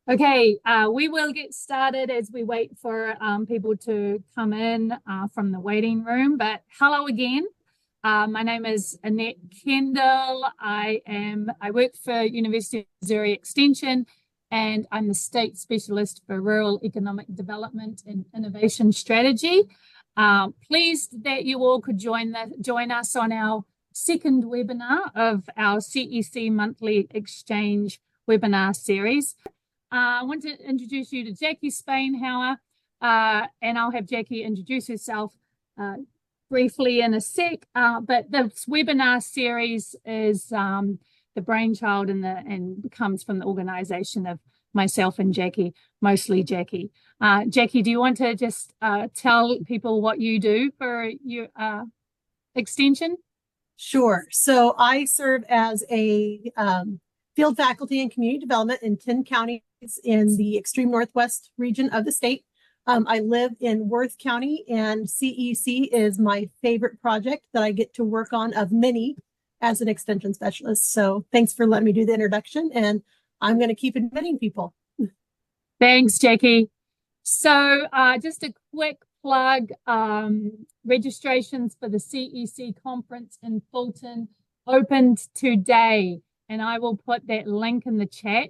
Okay, we will get started as we wait for people to come in from the waiting room. But hello again. My name is Annette Kendall. I work for University of Missouri Extension, and I'm the state specialist for rural economic development and innovation strategy. Pleased that you all could join us on our second webinar of our CEC monthly exchange webinar series. I want to introduce you to Jackie Spainhauer, and I'll have Jackie introduce herself briefly in a sec. But this webinar series is the brainchild and comes from the organization of myself and Jackie, mostly Jackie. Jackie, do you want to just tell people what you do for your extension? Sure. So I serve as a field faculty in community development in 10 counties in the extreme northwest region of the state. I live in Worth County, and CEC is my favorite project that I get to work on of many as an extension specialist. So thanks for letting me do the introduction, and I'm going to keep admitting people. Thanks, Jackie. So just a quick plug, registrations for the CEC conference in Fulton opened today, and I will put that link in the chat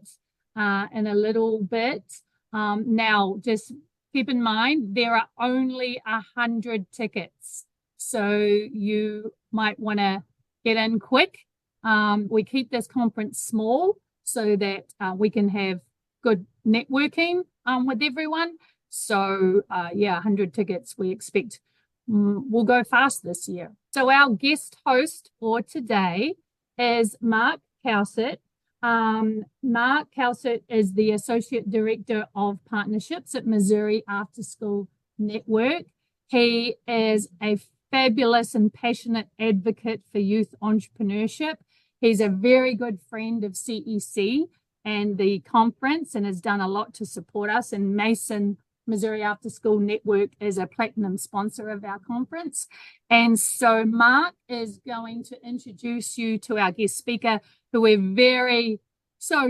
in a little bit. Now, just keep in mind, there are only 100 tickets, so you might want to get in quick. We keep this conference small so that we can have good networking with everyone. So, 100 tickets we expect will go fast this year. So our guest host for today is Mark Cowsert. Mark Cowsert is the Associate Director of Partnerships at Missouri After School Network. He is a fabulous and passionate advocate for youth entrepreneurship. He's a very good friend of CEC and the conference and has done a lot to support us. And Mason Missouri After School Network is a platinum sponsor of our conference. And so Mark is going to introduce you to our guest speaker, who we're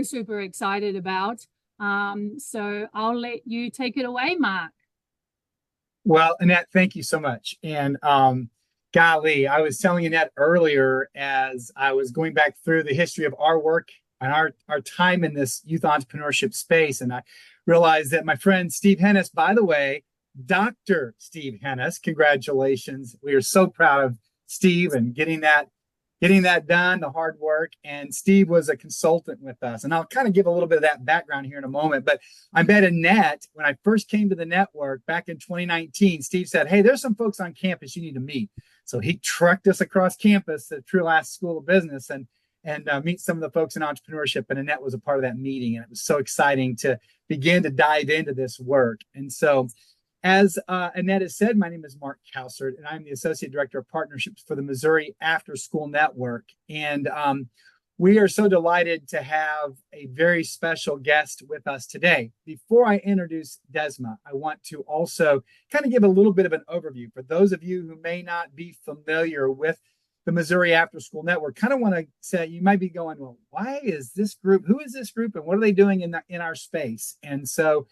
super excited about. So I'll let you take it away, Mark. Well, Annette, thank you so much. And golly, I was telling Annette earlier as I was going back through the history of our work and our time in this youth entrepreneurship space, and I realized that my friend Steve Hennis, by the way, Dr. Steve Hennis, congratulations. We are so proud of Steve and getting that done, the hard work. And Steve was a consultant with us. And I'll kind of give a little bit of that background here in a moment. But I met Annette when I first came to the network back in 2019. Steve said, hey, there's some folks on campus you need to meet. So he trucked us across campus to True Last School of Business and meet some of the folks in entrepreneurship. And Annette was a part of that meeting. And it was so exciting to begin to dive into this work. And so as Annette has said, my name is Mark Cowsert, and I'm the Associate Director of Partnerships for the Missouri After School Network. And we are so delighted to have a very special guest with us today. Before I introduce Desma, I want to also kind of give a little bit of an overview for those of you who may not be familiar with the Missouri After School Network. Kind of want to say, you might be going, well, why is this group? Who is this group, and what are they doing in our space? And so,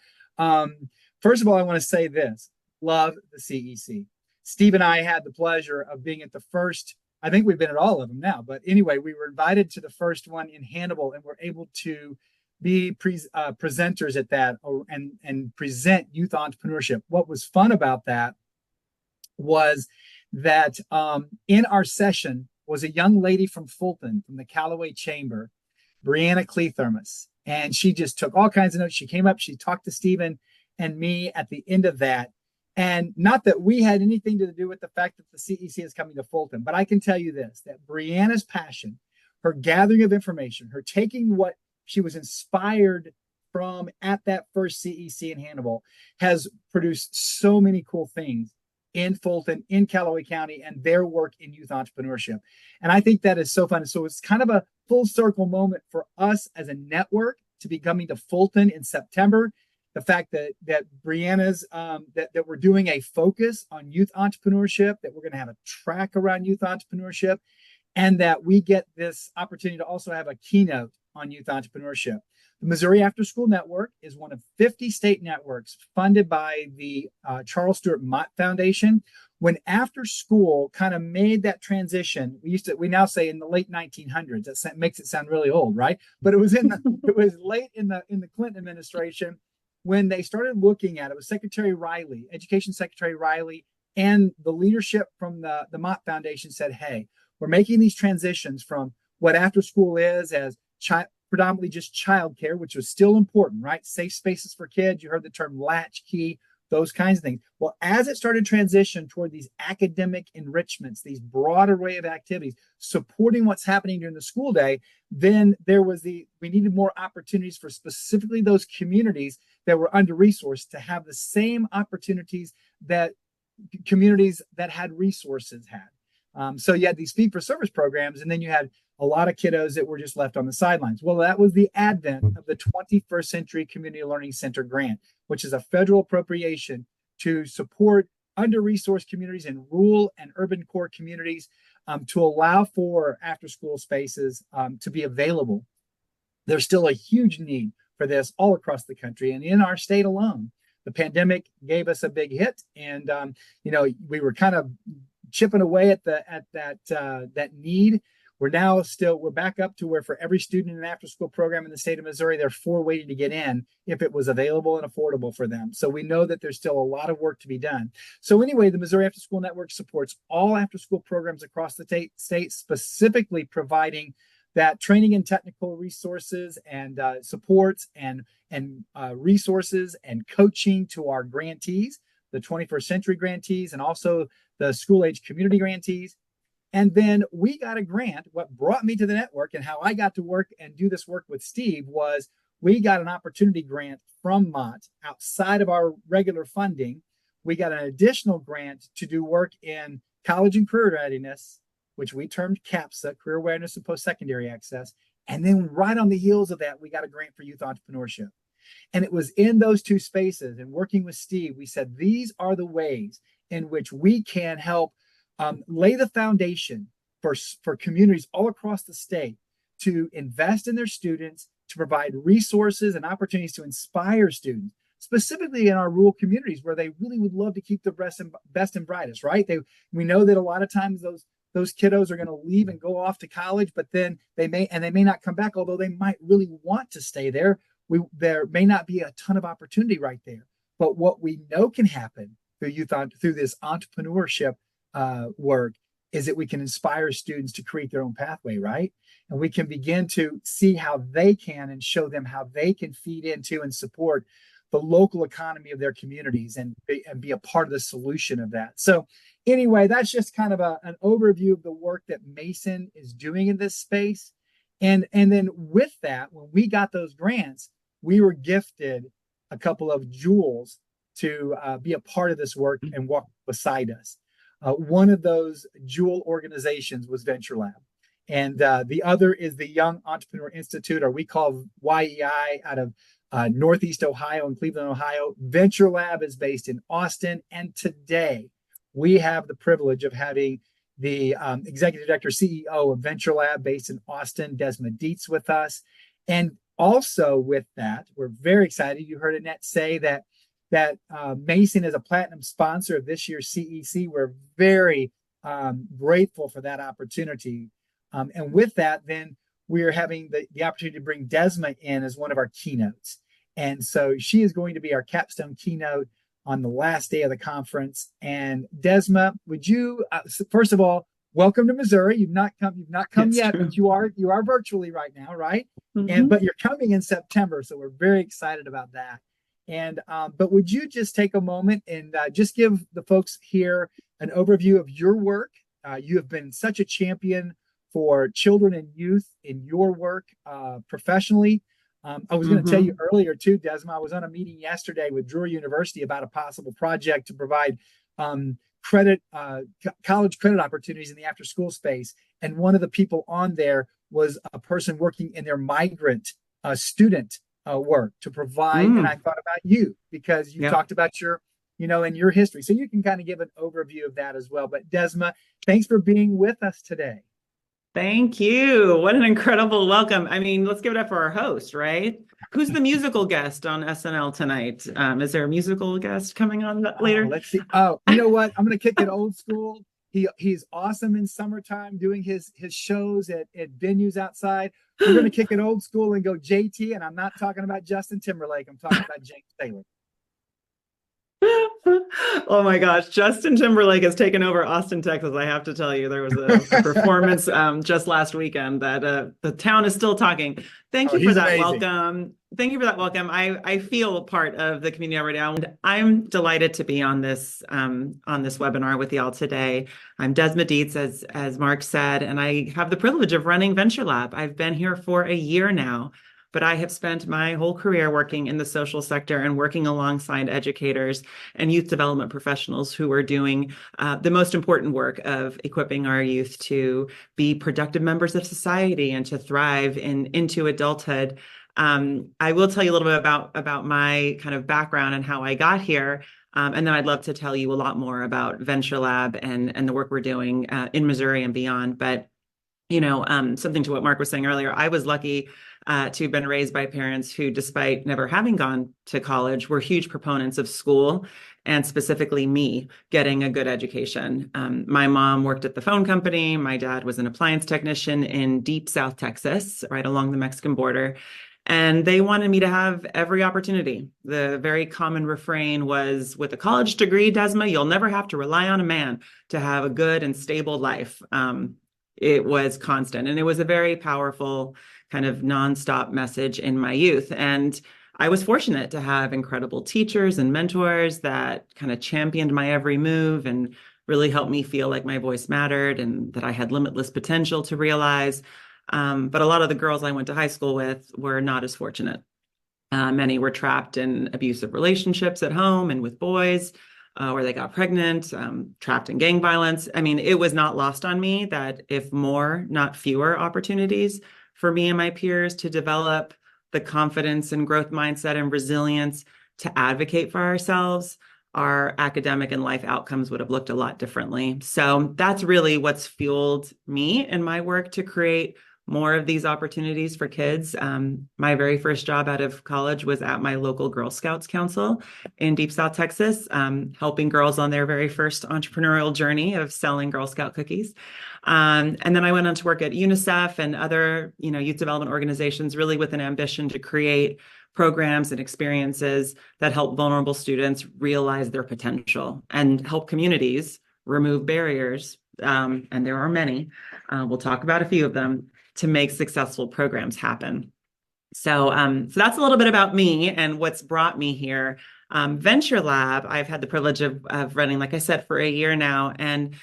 first of all, I want to say this: love the CEC. Steve and I had the pleasure of being at the first. I think we've been at all of them now, but anyway, we were invited to the first one in Hannibal, and we're able to be presenters at that and present youth entrepreneurship. What was fun about that was that in our session was a young lady from Fulton, from the Callaway Chamber, Brianna Cleathermos, and she just took all kinds of notes. She came up, she talked to Stephen and me at the end of that. And not that we had anything to do with the fact that the CEC is coming to Fulton, but I can tell you this, that Brianna's passion, her gathering of information, her taking what she was inspired from at that first CEC in Hannibal, has produced so many cool things in Fulton, in Callaway County, and their work in youth entrepreneurship. And I think that is so fun. So it's kind of a full circle moment for us as a network to be coming to Fulton in September. The fact that Brianna's, that we're doing a focus on youth entrepreneurship, that we're going to have a track around youth entrepreneurship, and that we get this opportunity to also have a keynote on youth entrepreneurship. The Missouri After School Network is one of 50 state networks funded by the Charles Stewart Mott Foundation. When after school kind of made that transition, we now say in the late 1900s. That makes it sound really old, right? But it was it was late in the Clinton administration when they started looking at it. It was Secretary Riley, Education Secretary Riley, and the leadership from the Mott Foundation said, "Hey, we're making these transitions from what after school is as predominantly just childcare, which was still important, right? Safe spaces for kids. You heard the term latchkey, those kinds of things. Well, as it started to transition toward these academic enrichments, these broad array of activities, supporting what's happening during the school day, then we needed more opportunities for specifically those communities that were under-resourced to have the same opportunities that communities that had resources had. So you had these fee-for-service programs, and then you had a lot of kiddos that were just left on the sidelines. Well, that was the advent of the 21st Century Community Learning Center grant, which is a federal appropriation to support under-resourced communities in rural and urban core communities to allow for after-school spaces to be available. There's still a huge need for this all across the country and in our state alone. The pandemic gave us a big hit, and we were kind of chipping away at that need. We're back up to where for every student in an after-school program in the state of Missouri, there are 4 waiting to get in if it was available and affordable for them. So we know that there's still a lot of work to be done. So anyway, the Missouri After School Network supports all after-school programs across the state, specifically providing that training and technical resources and supports and resources and coaching to our grantees, the 21st Century grantees, and also the school-age community grantees. And then we got a grant. What brought me to the network and how I got to work and do this work with Steve was we got an opportunity grant from Mott outside of our regular funding. We got an additional grant to do work in college and career readiness, which we termed CAPSA, Career Awareness and Post-Secondary Access. And then right on the heels of that, we got a grant for youth entrepreneurship. And it was in those two spaces and working with Steve, we said, these are the ways in which we can help lay the foundation for communities all across the state to invest in their students, to provide resources and opportunities to inspire students, specifically in our rural communities where they really would love to keep the best and brightest, right? We know that a lot of times those kiddos are going to leave and go off to college, but then they may not come back, although they might really want to stay there. There may not be a ton of opportunity right there. But what we know can happen through this entrepreneurship work is that we can inspire students to create their own pathway, right? And we can begin to see how they can and show them how they can feed into and support the local economy of their communities and be a part of the solution of that. So anyway, that's just kind of an overview of the work that Mason is doing in this space. And then with that, when we got those grants, we were gifted a couple of jewels to be a part of this work and walk beside us. One of those jewel organizations was VentureLab. And the other is the Young Entrepreneur Institute, or we call YEI, out of Northeast Ohio and Cleveland, Ohio. VentureLab is based in Austin. And today we have the privilege of having the executive director, CEO of VentureLab based in Austin, Desma Deitz, with us. And also with that, we're very excited. You heard Annette say that Mason is a platinum sponsor of this year's CEC. We're very grateful for that opportunity. And with that, then we're having the opportunity to bring Desma in as one of our keynotes. And so she is going to be our capstone keynote on the last day of the conference. And Desma, would you, first of all, welcome to Missouri. You've not come yet, but you are virtually right now, right? Mm-hmm. But you're coming in September, so we're very excited about that. And but would you just take a moment and just give the folks here an overview of your work? You have been such a champion for children and youth in your work professionally. I was going to tell you earlier too, Desma, I was on a meeting yesterday with Drury University about a possible project to provide college credit opportunities in the after school space. And one of the people on there was a person working in their migrant student work to provide. And I thought about you because you talked about your, and your history. So you can kind of give an overview of that as well. But Desma, thanks for being with us today. Thank you. What an incredible welcome. I mean, let's give it up for our host, right? Who's the musical guest on SNL tonight? Is there a musical guest coming on later? Let's see. Oh, you know what? I'm going to kick it old school. He's awesome in summertime doing his shows at venues outside. We're going to kick it old school and go JT, and I'm not talking about Justin Timberlake. I'm talking about James Taylor. Oh my gosh, Justin Timberlake has taken over Austin, Texas. I have to tell you, there was a performance just last weekend that the town is still talking. Thank you for that amazing. welcome. Thank you for that welcome. I feel part of the community right now, and I'm delighted to be on this webinar with y'all today. I'm Desma Deitz, as Mark said, and I have the privilege of running VentureLab. I've been here for a year now. But I have spent my whole career working in the social sector and working alongside educators and youth development professionals who are doing the most important work of equipping our youth to be productive members of society and to thrive into adulthood. I will tell you a little bit about my kind of background and how I got here. And then I'd love to tell you a lot more about VentureLab and the work we're doing in Missouri and beyond. But something to what Mark was saying earlier, I was lucky to have been raised by parents who, despite never having gone to college, were huge proponents of school and specifically me getting a good education. My mom worked at the phone company. My dad was an appliance technician in deep South Texas, right along the Mexican border. And they wanted me to have every opportunity. The very common refrain was, with a college degree, Desma, you'll never have to rely on a man to have a good and stable life. It was constant, and it was a very powerful kind of nonstop message in my youth. And I was fortunate to have incredible teachers and mentors that kind of championed my every move and really helped me feel like my voice mattered and that I had limitless potential to realize. But a lot of the girls I went to high school with were not as fortunate. Many were trapped in abusive relationships at home and with boys, where they got pregnant, trapped in gang violence. I mean, it was not lost on me that if more, not fewer opportunities for me and my peers to develop the confidence and growth mindset and resilience to advocate for ourselves, our academic and life outcomes would have looked a lot differently. So that's really what's fueled me in my work to create more of these opportunities for kids. My very first job out of college was at my local Girl Scouts Council in Deep South Texas, helping girls on their very first entrepreneurial journey of selling Girl Scout cookies. And then I went on to work at UNICEF and other, youth development organizations, really with an ambition to create programs and experiences that help vulnerable students realize their potential and help communities remove barriers. And there are many. We'll talk about a few of them, to make successful programs happen. So that's a little bit about me and what's brought me here. VentureLab, I've had the privilege of running, like I said, for a year now. And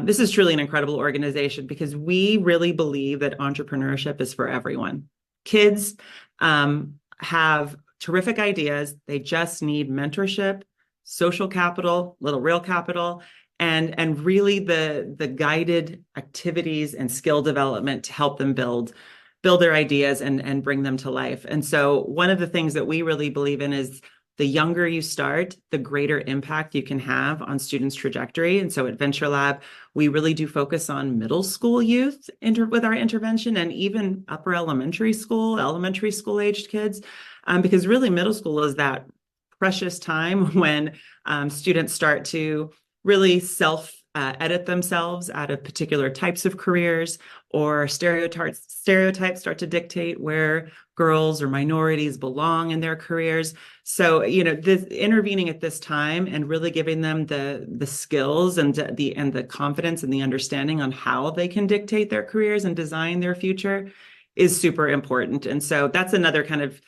this is truly an incredible organization because we really believe that entrepreneurship is for everyone. Kids have terrific ideas. They just need mentorship, social capital, little real capital, and really the guided activities and skill development to help them build their ideas and bring them to life. And so one of the things that we really believe in is the younger you start, the greater impact you can have on students' trajectory. And so at VentureLab, we really do focus on middle school youth with our intervention, and even upper elementary school aged kids, because really middle school is that precious time when students start to really self-edit themselves out of particular types of careers, or stereotypes start to dictate where girls or minorities belong in their careers. So, intervening at this time and really giving them the skills and the confidence and the understanding on how they can dictate their careers and design their future is super important. And so that's another kind of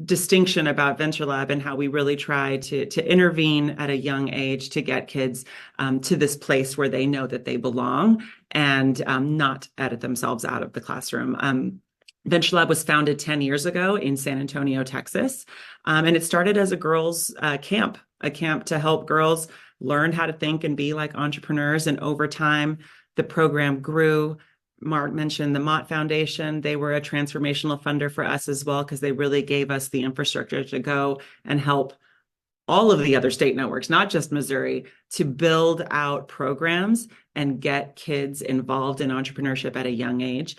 distinction about VentureLab and how we really try to intervene at a young age to get kids to this place where they know that they belong and not edit themselves out of the classroom. VentureLab was founded 10 years ago in San Antonio, Texas, and it started as a girls' camp, a camp to help girls learn how to think and be like entrepreneurs. And over time, the program grew. Mark mentioned the Mott Foundation. They were a transformational funder for us as well, because they really gave us the infrastructure to go and help all of the other state networks, not just Missouri, to build out programs and get kids involved in entrepreneurship at a young age.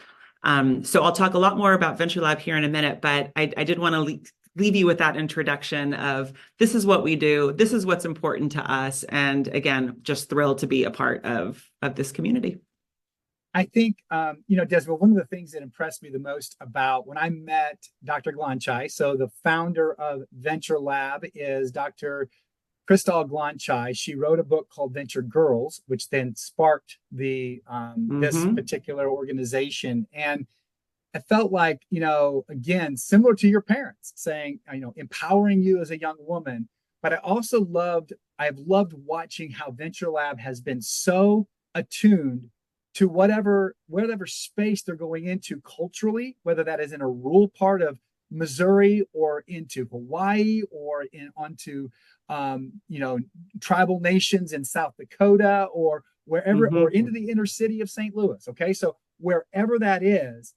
So I'll talk a lot more about VentureLab here in a minute, but I did want to leave you with that introduction of this is what we do, this is what's important to us, and again, just thrilled to be a part of this community. I think, Desma, one of the things that impressed me the most about when I met Dr. Glonchai, so the founder of VentureLab is Dr. Crystal Glonchai. She wrote a book called Venture Girls, which then sparked this particular organization. And I felt like, again, similar to your parents saying, empowering you as a young woman. But I've loved watching how VentureLab has been so attuned to whatever space they're going into culturally, whether that is in a rural part of Missouri or into Hawaii or onto tribal nations in South Dakota or wherever, or into the inner city of St. Louis. Okay, so wherever that is,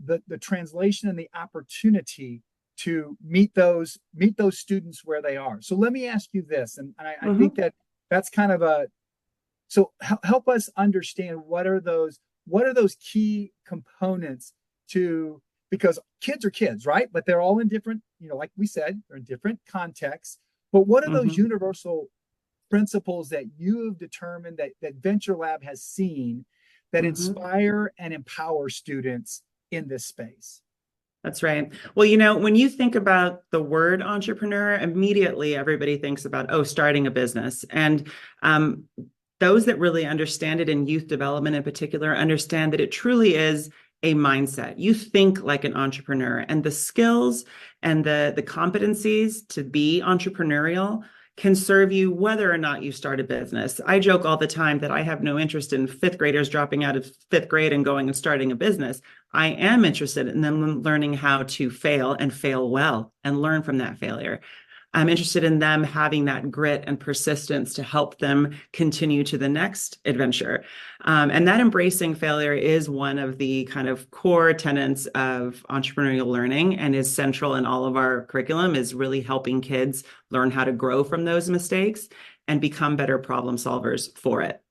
the translation and the opportunity to meet those students where they are. So let me ask you this, and I think that's kind of a. So help us understand what are those key components to, because kids are kids, right? But they're all in different, like we said, they're in different contexts. But what are those universal principles that you have determined that VentureLab has seen that inspire and empower students in this space? That's right. Well, when you think about the word entrepreneur, immediately everybody thinks about, starting a business. And those that really understand it in youth development in particular understand that it truly is a mindset. You think like an entrepreneur, and the skills and the competencies to be entrepreneurial can serve you whether or not you start a business. I joke all the time that I have no interest in fifth graders dropping out of fifth grade and going and starting a business. I am interested in them learning how to fail and fail well and learn from that failure. I'm interested in them having that grit and persistence to help them continue to the next adventure. And that embracing failure is one of the kind of core tenets of entrepreneurial learning and is central in all of our curriculum, is really helping kids learn how to grow from those mistakes and become better problem solvers for it.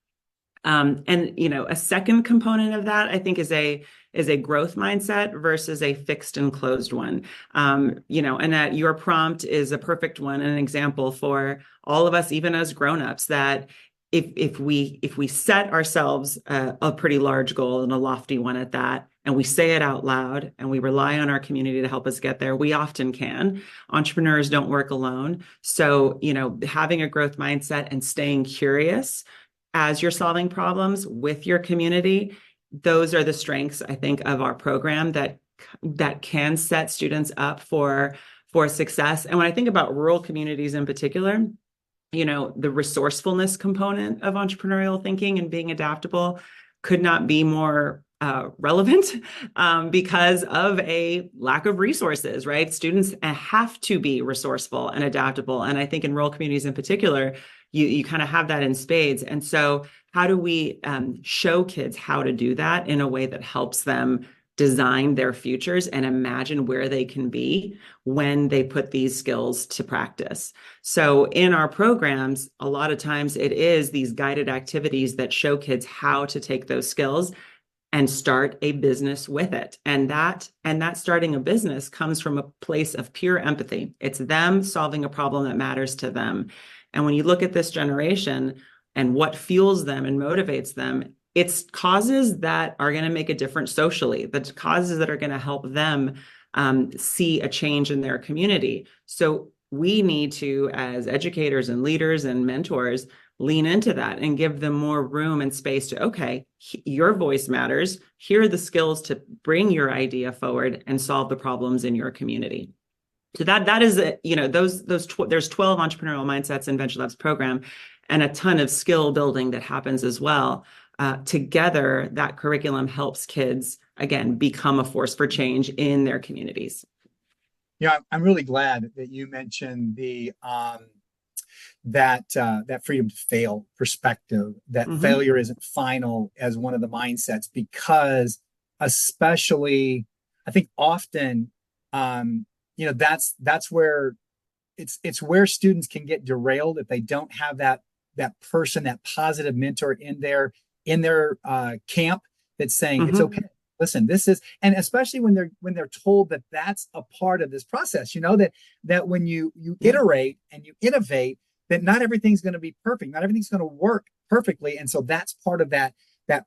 And a second component of that, I think, is a growth mindset versus a fixed and closed one. And that your prompt is a perfect one, an example for all of us, even as grownups, that if we set ourselves a pretty large goal and a lofty one at that, and we say it out loud and we rely on our community to help us get there, we often can. Entrepreneurs don't work alone. So, having a growth mindset and staying curious as you're solving problems with your community, those are the strengths, I think, of our program that can set students up for success. And when I think about rural communities in particular, the resourcefulness component of entrepreneurial thinking and being adaptable could not be more relevant because of a lack of resources, right? Students have to be resourceful and adaptable. And I think in rural communities in particular, you kind of have that in spades. And so how do we show kids how to do that in a way that helps them design their futures and imagine where they can be when they put these skills to practice? So in our programs, a lot of times it is these guided activities that show kids how to take those skills and start a business with it. And that starting a business comes from a place of pure empathy. It's them solving a problem that matters to them. And when you look at this generation and what fuels them and motivates them, it's causes that are going to make a difference socially, the causes that are going to help them see a change in their community. So we need to, as educators and leaders and mentors, lean into that and give them more room and space to, okay, your voice matters. Here are the skills to bring your idea forward and solve the problems in your community. So that is, there's 12 entrepreneurial mindsets in VentureLab's program and a ton of skill building that happens as well. Together, that curriculum helps kids, again, become a force for change in their communities. Yeah, I'm really glad that you mentioned the that freedom to fail perspective, that failure isn't final as one of the mindsets, because especially I think often that's where it's where students can get derailed if they don't have that person, that positive mentor in their camp that's saying it's okay. Listen, this is, and especially when they're told that that's a part of this process, that when you iterate and you innovate, that not everything's going to be perfect, not everything's going to work perfectly, and so that's part of that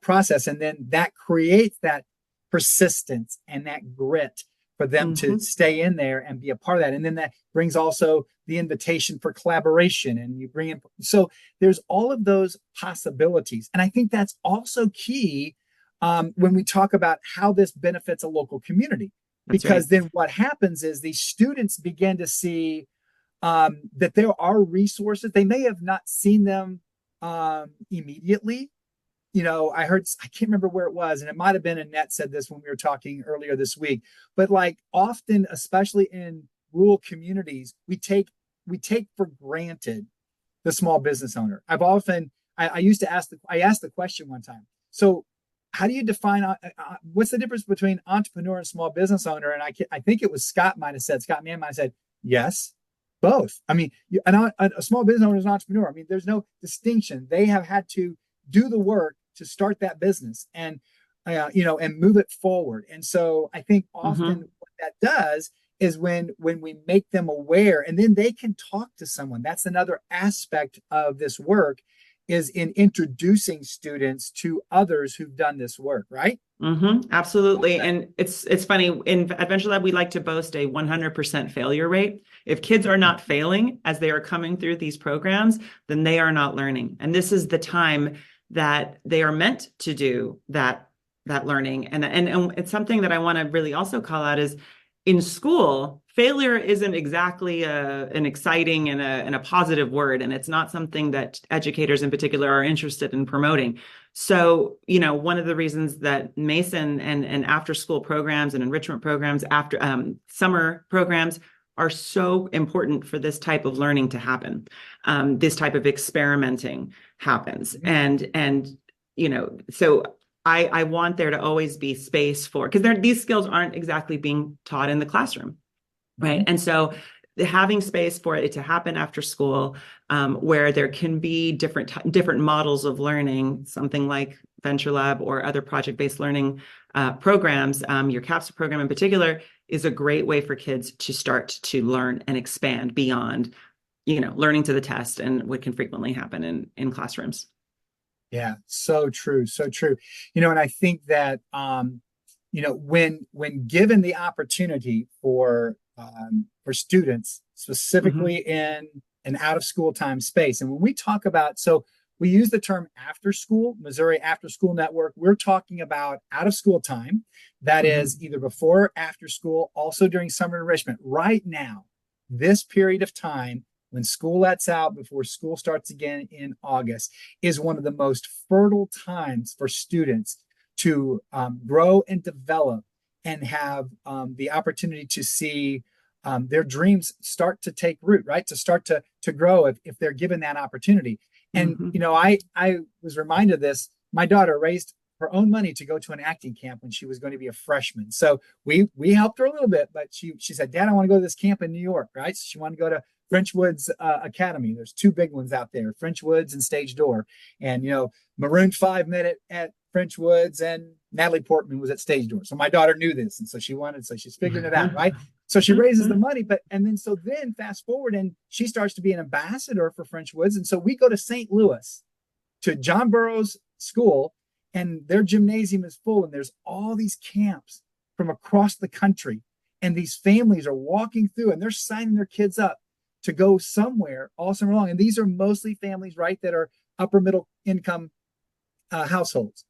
process, and then that creates that persistence and that grit for them to stay in there and be a part of that. And then that brings also the invitation for collaboration, and you bring in, so there's all of those possibilities. And I think that's also key when we talk about how this benefits a local community, because then what happens is these students begin to see that there are resources. They may have not seen them immediately. I can't remember where it was, and it might have been Annette said this when we were talking earlier this week, but like often, especially in rural communities, we take for granted the small business owner. I asked the question one time. So how do you define, what's the difference between entrepreneur and small business owner? And I think it was Scott Mann might have said, yes, both. I mean, a small business owner is an entrepreneur. I mean, there's no distinction. They have had to do the work to start that business and move it forward. And so I think often what that does is when we make them aware, and then they can talk to someone. That's another aspect of this work, is in introducing students to others who've done this work, right? Absolutely. And it's funny, at VentureLab, we like to boast a 100% failure rate. If kids are not failing as they are coming through these programs, then they are not learning. And this is the time that they are meant to do that learning. And it's something that I want to really also call out is, in school, failure isn't exactly an exciting and a positive word, and it's not something that educators in particular are interested in promoting. So, one of the reasons that Mason and after-school programs and enrichment programs, after summer programs, are so important for this type of learning to happen. This type of experimenting happens, and so I want there to always be space for, because these skills aren't exactly being taught in the classroom, right? And so having space for it to happen after school, where there can be different models of learning, something like VentureLab or other project-based learning programs, your CAPS program in particular, is a great way for kids to start to learn and expand beyond, learning to the test and what can frequently happen in classrooms. Yeah, so true, so true. And I think that when given the opportunity for students, specifically in an out of school time space, and when we talk about, so we use the term after school, Missouri After School Network, we're talking about out of school time. That is either before or after school, also during summer enrichment. Right now, this period of time, when school lets out before school starts again in August, is one of the most fertile times for students to grow and develop and have the opportunity to see their dreams start to take root, right? To start to grow if they're given that opportunity. And, I was reminded of this. My daughter raised her own money to go to an acting camp when she was going to be a freshman. So we helped her a little bit, but she said, Dad, I want to go to this camp in New York, right? So she wanted to go to French Woods Academy. There's two big ones out there, French Woods and Stage Door. And, Maroon 5 met at French Woods, and Natalie Portman was at Stage Door. So my daughter knew this. And so she's figuring it out, right? So she raises the money, then fast forward, and she starts to be an ambassador for French Woods. And so we go to St. Louis to John Burroughs School, and their gymnasium is full, and there's all these camps from across the country. And these families are walking through, and they're signing their kids up to go somewhere all summer long. And these are mostly families, right, that are upper middle income households.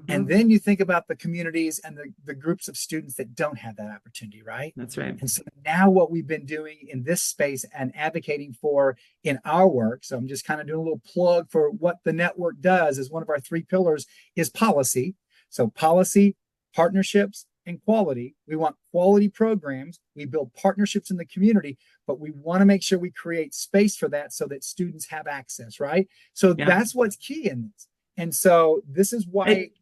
And then you think about the communities and the groups of students that don't have that opportunity, right? That's right. And so now what we've been doing in this space and advocating for in our work, so I'm just kind of doing a little plug for what the network does, is one of our 3 pillars is policy. So policy, partnerships, and quality. We want quality programs. We build partnerships in the community, but we want to make sure we create space for that so that students have access, right? So that's what's key in this. And so this is why we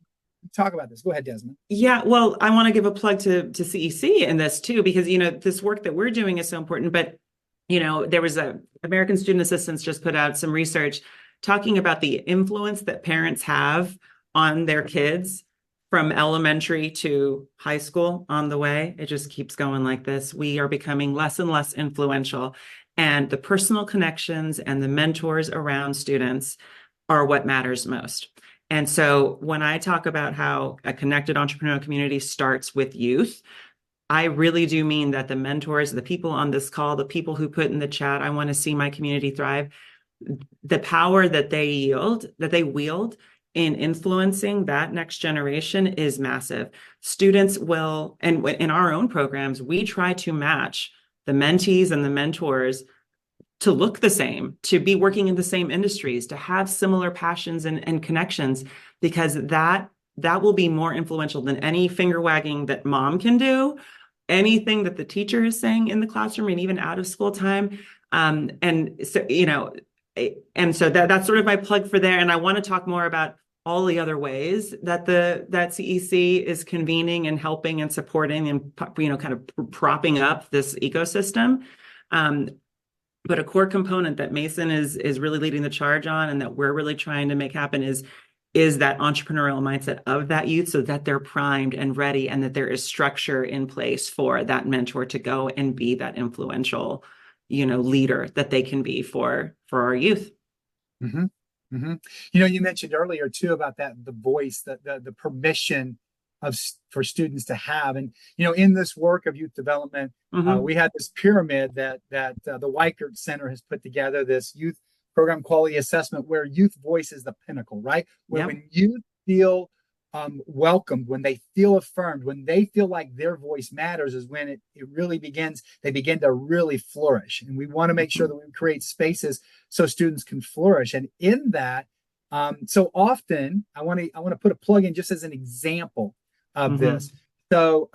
talk about this. Go ahead, Desmond. Yeah, well, I want to give a plug to CEC in this too, because, this work that we're doing is so important, but There was American Student Assistance just put out some research talking about the influence that parents have on their kids from elementary to high school on the way. It just keeps going like this. We are becoming less and less influential, and the personal connections and the mentors around students are what matters most. And so when I talk about how a connected entrepreneurial community starts with youth, I really do mean that the mentors, the people on this call, the people who put in the chat, I want to see my community thrive, the power that they wield in influencing that next generation is massive. Students will, and in our own programs, we try to match the mentees and the mentors to look the same, to be working in the same industries, to have similar passions and connections, because that will be more influential than any finger wagging that mom can do, anything that the teacher is saying in the classroom, and even out of school time. And so that's sort of my plug for there. And I want to talk more about all the other ways that that CEC is convening and helping and supporting and kind of propping up this ecosystem. But a core component that Mason is really leading the charge on, and that we're really trying to make happen, is that entrepreneurial mindset of that youth, so that they're primed and ready, and that there is structure in place for that mentor to go and be that influential, leader that they can be for our youth. Mm-hmm. Mm-hmm. You mentioned earlier too about that, the voice, the permission for students to have. And, in this work of youth development, we had this pyramid that the Weichert Center has put together, this youth program quality assessment, where youth voice is the pinnacle, right? When youth feel welcomed, when they feel affirmed, when they feel like their voice matters, is when it really begins, they begin to really flourish. And we want to make sure that we create spaces so students can flourish. And in that, so often I want to put a plug in just as an example of this. So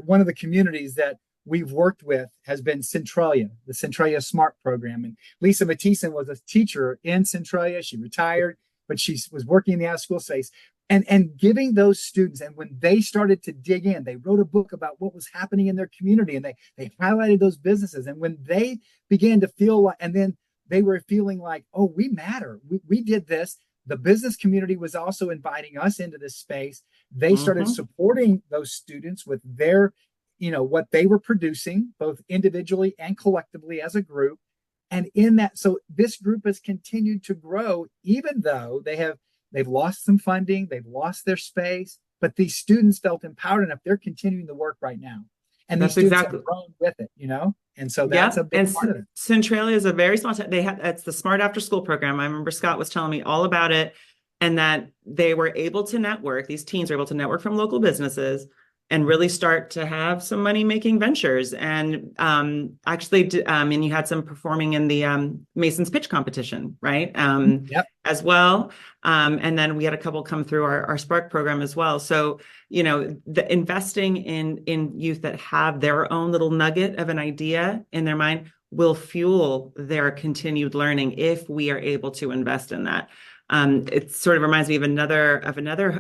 one of the communities that we've worked with has been Centralia, the Centralia SMART program. And Lisa Mattison was a teacher in Centralia. She retired, but she was working in the out-of-school space. And giving those students, and when they started to dig in, they wrote a book about what was happening in their community, and they highlighted those businesses. And when they began to feel like, and then they were feeling like, oh, we matter. We did this. The business community was also inviting us into this space. They started supporting those students with their, what they were producing, both individually and collectively as a group. And in that, so this group has continued to grow, even though they've lost some funding, they've lost their space, but these students felt empowered enough. They're continuing the work right now. And these students have grown with it, And so that's a big part of it. Centralia is a very small town. It's the Smart After School program. I remember Scott was telling me all about it, and that they were able to network. These teens were able to network from local businesses and really start to have some money-making ventures. And and you had some performing in the Mason's pitch competition, right? As well. And then we had a couple come through our Spark program as well. So, the investing in youth that have their own little nugget of an idea in their mind will fuel their continued learning if we are able to invest in that. It sort of reminds me of another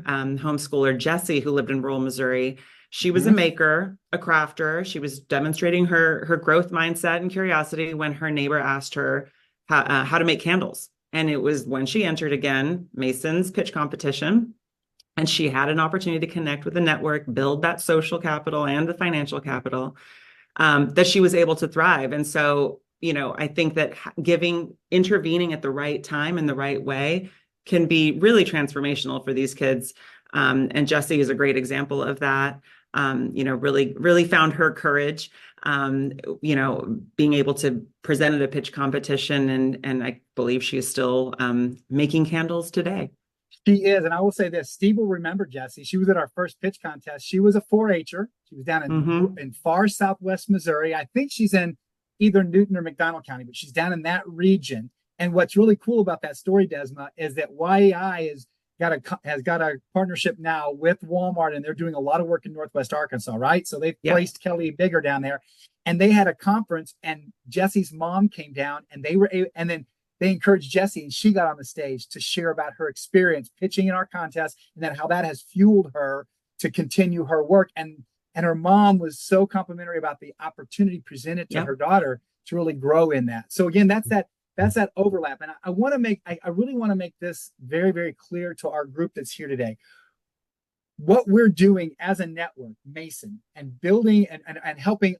homeschooler, Jessie, who lived in rural Missouri. She was a maker, a crafter. She was demonstrating her growth mindset and curiosity when her neighbor asked her how to make candles. And it was when she entered again Mason's pitch competition, and she had an opportunity to connect with the network, build that social capital and the financial capital, that she was able to thrive. And so, I think that intervening at the right time in the right way can be really transformational for these kids. And Jessie is a great example of that. Really found her courage, being able to present at a pitch competition. And I believe she's still making candles today. She is. And I will say this, Steve will remember Jessie. She was at our first pitch contest. She was a 4-H'er. She was down in far southwest Missouri. I think she's in either Newton or McDonald County, but she's down in that region. And what's really cool about that story, Desma, is that YEI has got a partnership now with Walmart, and they're doing a lot of work in Northwest Arkansas, right? So they've placed Kelly Bigger down there, and they had a conference, and Jessie's mom came down, and then they encouraged Jessie, and she got on the stage to share about her experience pitching in our contest, and then how that has fueled her to continue her work. And her mom was so complimentary about the opportunity presented to her daughter really grow in that. So again, that's that overlap. And I really want to make this very, very clear to our group that's here today. What we're doing as a network, Mason, and building and helping,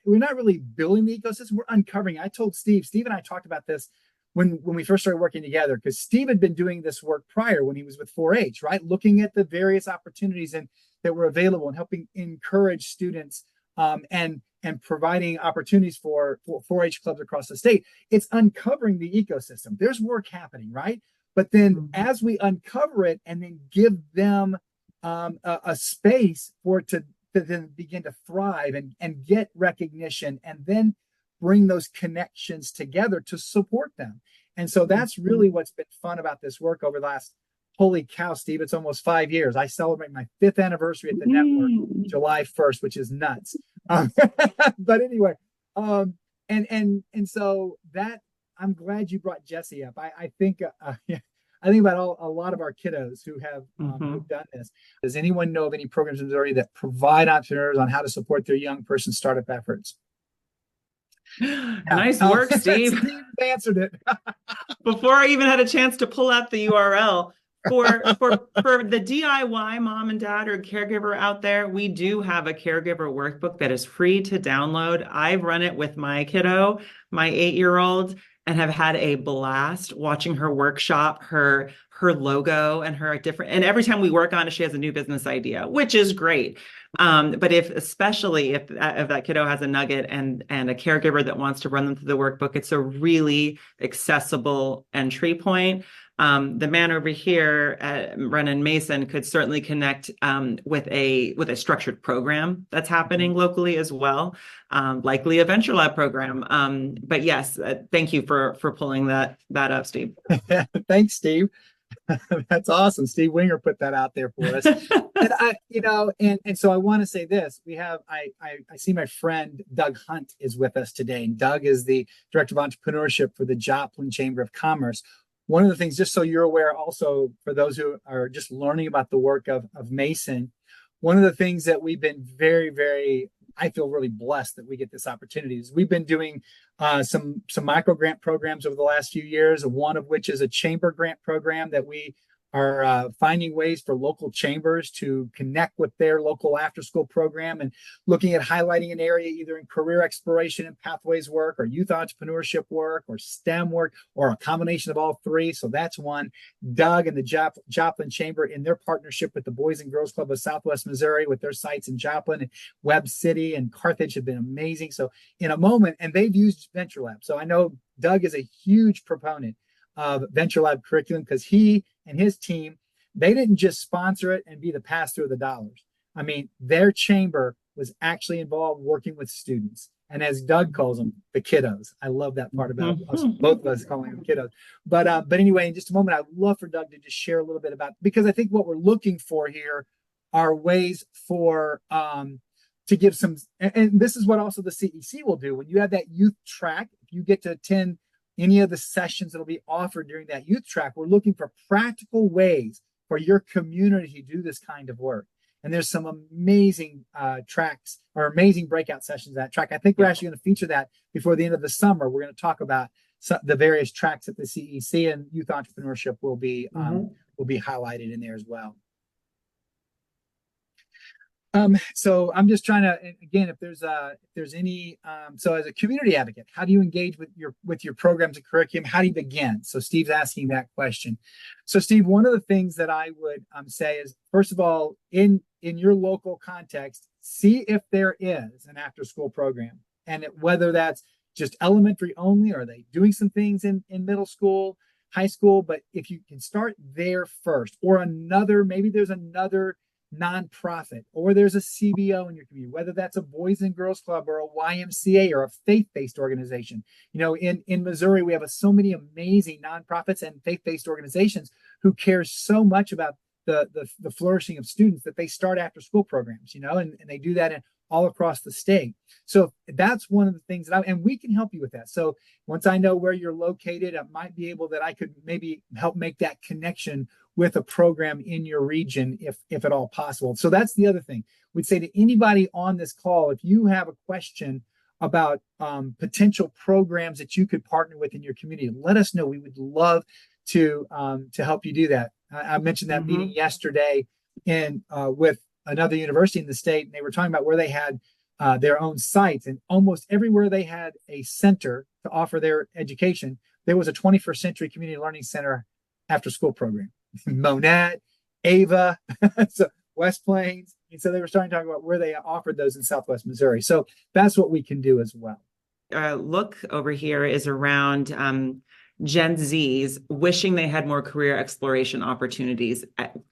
we're not really building the ecosystem, we're uncovering. I told Steve and I talked about this when we first started working together, because Steve had been doing this work prior when he was with 4-H, right? Looking at the various opportunities that were available and helping encourage students and providing opportunities for 4-H clubs across the state. It's uncovering the ecosystem. There's work happening, right? But then as we uncover it and then give them a space for it to then begin to thrive and get recognition, and then bring those connections together to support them. And so that's really what's been fun about this work over the last, holy cow, Steve, it's almost 5 years. I celebrate my 5th anniversary at the network, July 1st, which is nuts. But anyway, and so that, I'm glad you brought Jesse up. I think about a lot of our kiddos who have who've done this. Does anyone know of any programs in Missouri that provide entrepreneurs on how to support their young person startup efforts? Nice work, Steve. Steve answered it. Before I even had a chance to pull out the URL. For the DIY mom and dad or caregiver out there, we do have a caregiver workbook that is free to download. I've run it with my kiddo, my 8-year-old, and have had a blast watching her workshop, her logo and her different, and every time we work on it, she has a new business idea, which is great. But especially if that kiddo has a nugget and a caregiver that wants to run them through the workbook, it's a really accessible entry point. The man over here at Brennan Mason could certainly connect with a structured program that's happening locally as well, likely a VentureLab program. But yes, thank you for pulling that up, Steve. Thanks, Steve. That's awesome. Steve Winger put that out there for us. And so I want to say this. I see my friend Doug Hunt is with us today, and Doug is the Director of Entrepreneurship for the Joplin Chamber of Commerce. One of the things, just so you're aware, also for those who are just learning about the work of Mason, one of the things that we've been very, very, I feel really blessed that we get this opportunity is we've been doing some micro grant programs over the last few years, one of which is a chamber grant program that we are finding ways for local chambers to connect with their local after-school program, and looking at highlighting an area either in career exploration and pathways work, or youth entrepreneurship work, or STEM work, or a combination of all three. So that's one. Doug and the Joplin Chamber, in their partnership with the Boys and Girls Club of Southwest Missouri, with their sites in Joplin and Webb City and Carthage, have been amazing. So in a moment, and they've used VentureLab. So I know Doug is a huge proponent of VentureLab curriculum, because he and his team, they didn't just sponsor it and be the pass-through of the dollars. I mean, their chamber was actually involved working with students. And as Doug calls them, the kiddos. I love that part about us, both of us calling them kiddos. But anyway, in just a moment, I'd love for Doug to just share a little bit about, because I think what we're looking for here are ways for to give some, and this is what also the CEC will do. When you have that youth track, if you get to attend any of the sessions that'll be offered during that youth track, we're looking for practical ways for your community to do this kind of work. And there's some amazing tracks or amazing breakout sessions at that track. I think we're actually going to feature that before the end of the summer. We're going to talk about the various tracks at the CEC, and youth entrepreneurship will be highlighted in there as well. So I'm just trying to, again, if there's any, so as a community advocate, how do you engage with your programs and curriculum? How do you begin? So Steve's asking that question. So Steve, one of the things that I would say is, first of all, in your local context, see if there is an after school program, and whether that's just elementary only, or are they doing some things in middle school, high school? But if you can start there first, or maybe there's another nonprofit, or there's a CBO in your community, whether that's a Boys and Girls Club or a YMCA or a faith-based organization. In Missouri, we have so many amazing nonprofits and faith-based organizations who care so much about the flourishing of students that they start after school programs, and they do that all across the state. So that's one of the things and we can help you with that. So once I know where you're located, I might be able that I could maybe help make that connection with a program in your region, if at all possible. So that's the other thing we'd say to anybody on this call. If you have a question about potential programs that you could partner with in your community, let us know. We would love to help you do that. I mentioned that meeting yesterday with another university in the state, and they were talking about where they had their own sites, and almost everywhere they had a center to offer their education, there was a 21st Century Community Learning Center after school program. Monette, Ava, so West Plains. And so they were starting to talk about where they offered those in Southwest Missouri. So that's what we can do as well. Look over here is around Gen Zs wishing they had more career exploration opportunities.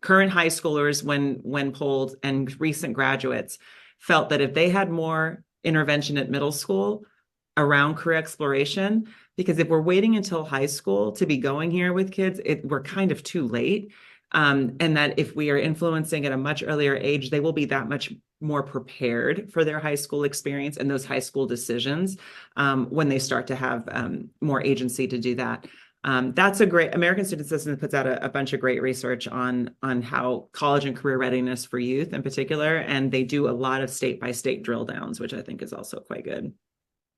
Current high schoolers, when polled, and recent graduates felt that if they had more intervention at middle school around career exploration, because if we're waiting until high school to be going here with kids, we're kind of too late. And that if we are influencing at a much earlier age, they will be that much more prepared for their high school experience and those high school decisions when they start to have more agency to do that. That's a great, American Student Assistance puts out a bunch of great research on how college and career readiness for youth in particular, and they do a lot of state-by-state drill downs, which I think is also quite good.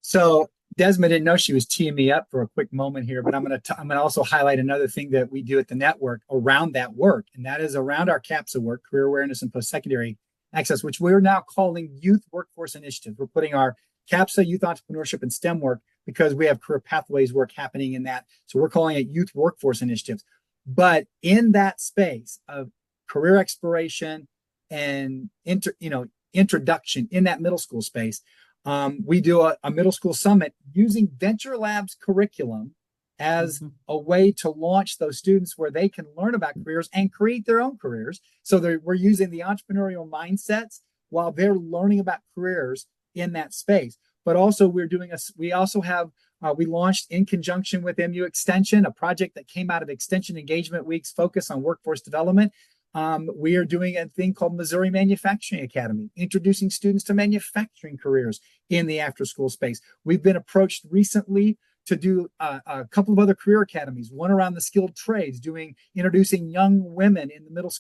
So Desma didn't know she was teeing me up for a quick moment here, but I'm going to also highlight another thing that we do at the network around that work, and that is around our CAPSA work, career awareness and post-secondary access, which we're now calling Youth Workforce Initiative. We're putting our CAPSA, Youth Entrepreneurship and STEM work, because we have career pathways work happening in that. So we're calling it Youth Workforce Initiatives. But in that space of career exploration and introduction in that middle school space, we do a middle school summit using VentureLab's curriculum as a way to launch those students where they can learn about careers and create their own careers. So we're using the entrepreneurial mindsets while they're learning about careers in that space. But also we launched in conjunction with MU Extension, a project that came out of Extension Engagement Week's focus on workforce development. We are doing a thing called Missouri Manufacturing Academy, introducing students to manufacturing careers in the after-school space. We've been approached recently to do a couple of other career academies, one around the skilled trades, introducing young women in the middle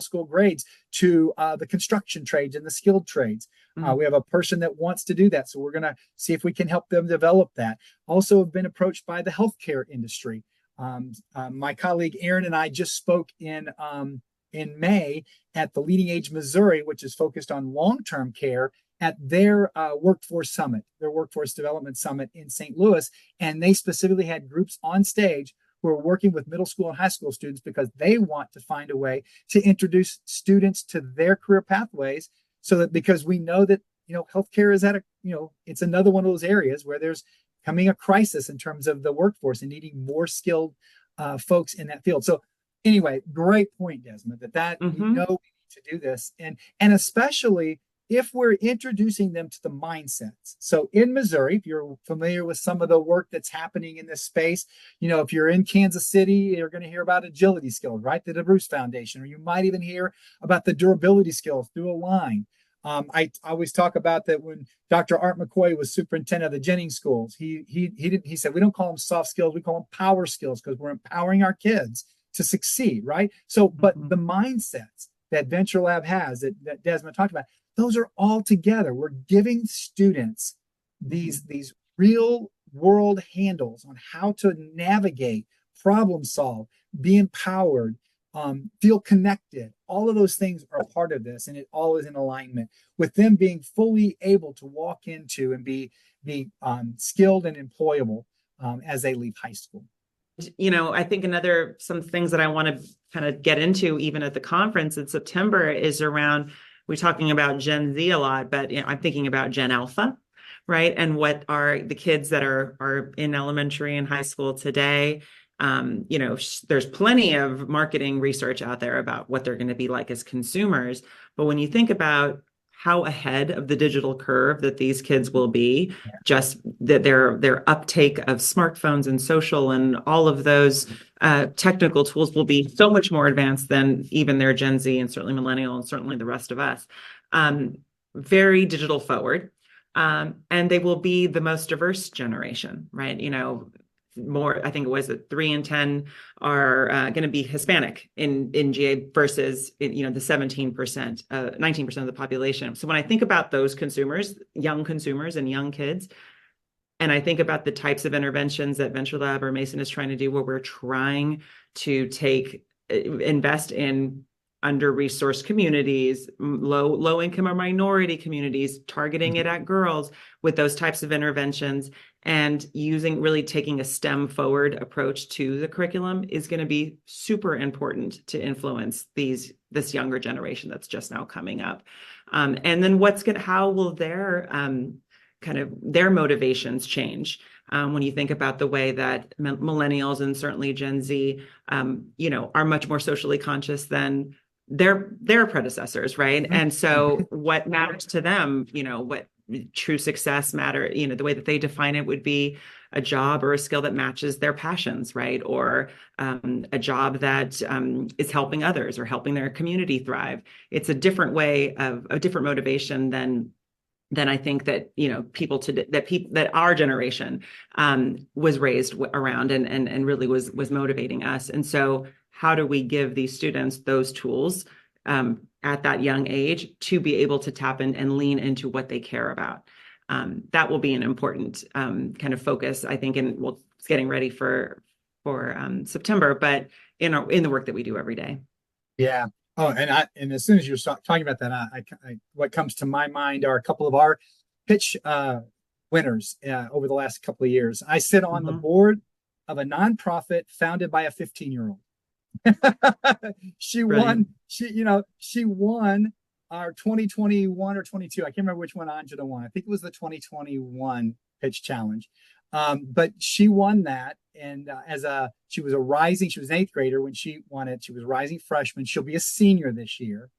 school grades to the construction trades and the skilled trades. We have a person that wants to do that, so we're going to see if we can help them develop that. Also have been approached by the healthcare industry. My colleague Aaron and I just spoke in May at the Leading Age Missouri, which is focused on long-term care, at their workforce summit, their workforce development summit in St. Louis. And they specifically had groups on stage who are working with middle school and high school students because they want to find a way to introduce students to their career pathways, so that, because we know that, healthcare is it's another one of those areas where there's coming a crisis in terms of the workforce and needing more skilled folks in that field. So anyway, great point, Desma, that we know we need to do this. And especially if we're introducing them to the mindsets. So in Missouri, if you're familiar with some of the work that's happening in this space, if you're in Kansas City, you're going to hear about agility skills, right? The DeBruce Foundation, or you might even hear about the durability skills through Align. I always talk about that when Dr. Art McCoy was superintendent of the Jennings schools, he said, we don't call them soft skills, we call them power skills, because we're empowering our kids to succeed, right? So, but the mindsets that VentureLab has, that Desma talked about, those are all together. We're giving students these real world handles on how to navigate, problem solve, be empowered, feel connected. All of those things are a part of this, and it all is in alignment with them being fully able to walk into and be skilled and employable as they leave high school. I think some things that I want to kind of get into even at the conference in September is around, we're talking about Gen Z a lot, but I'm thinking about Gen Alpha, right? And what are the kids that are in elementary and high school today? There's plenty of marketing research out there about what they're going to be like as consumers. But when you think about how ahead of the digital curve that these kids will be, just that their uptake of smartphones and social and all of those technical tools will be so much more advanced than even their Gen Z and certainly millennial and certainly the rest of us. Very digital forward. And they will be the most diverse generation, right? more, I think it was 3 in 10 are going to be Hispanic in GA versus, the 17%, 19% of the population. So when I think about those consumers and young kids, and I think about the types of interventions that VentureLab or Mason is trying to do, where we're trying to invest in under-resourced communities, low income or minority communities, targeting it at girls with those types of interventions, and really taking a STEM forward approach to the curriculum is going to be super important to influence this younger generation that's just now coming up. And then how will their their motivations change? When you think about the way that millennials and certainly Gen Z, are much more socially conscious than their predecessors, right? And so what matters to them, what true success matter, the way that they define it would be a job or a skill that matches their passions, right? Or a job that is helping others or helping their community thrive. It's a different way of a different motivation than I think that that our generation was raised around and really was motivating us. And so how do we give these students those tools at that young age to be able to tap in and lean into what they care about? That will be an important kind of focus, I think, and it's getting ready for September, but in the work that we do every day. Yeah. Oh, and as soon as you're talking about that, I what comes to my mind are a couple of our pitch winners over the last couple of years. I sit on the board of a nonprofit founded by a 15-year-old. She won. She won our 2021 or 22. I can't remember which one Angela won. I think it was the 2021 pitch challenge. But she won that, and she was an 8th grader when she won it. She was a rising freshman. She'll be a senior this year.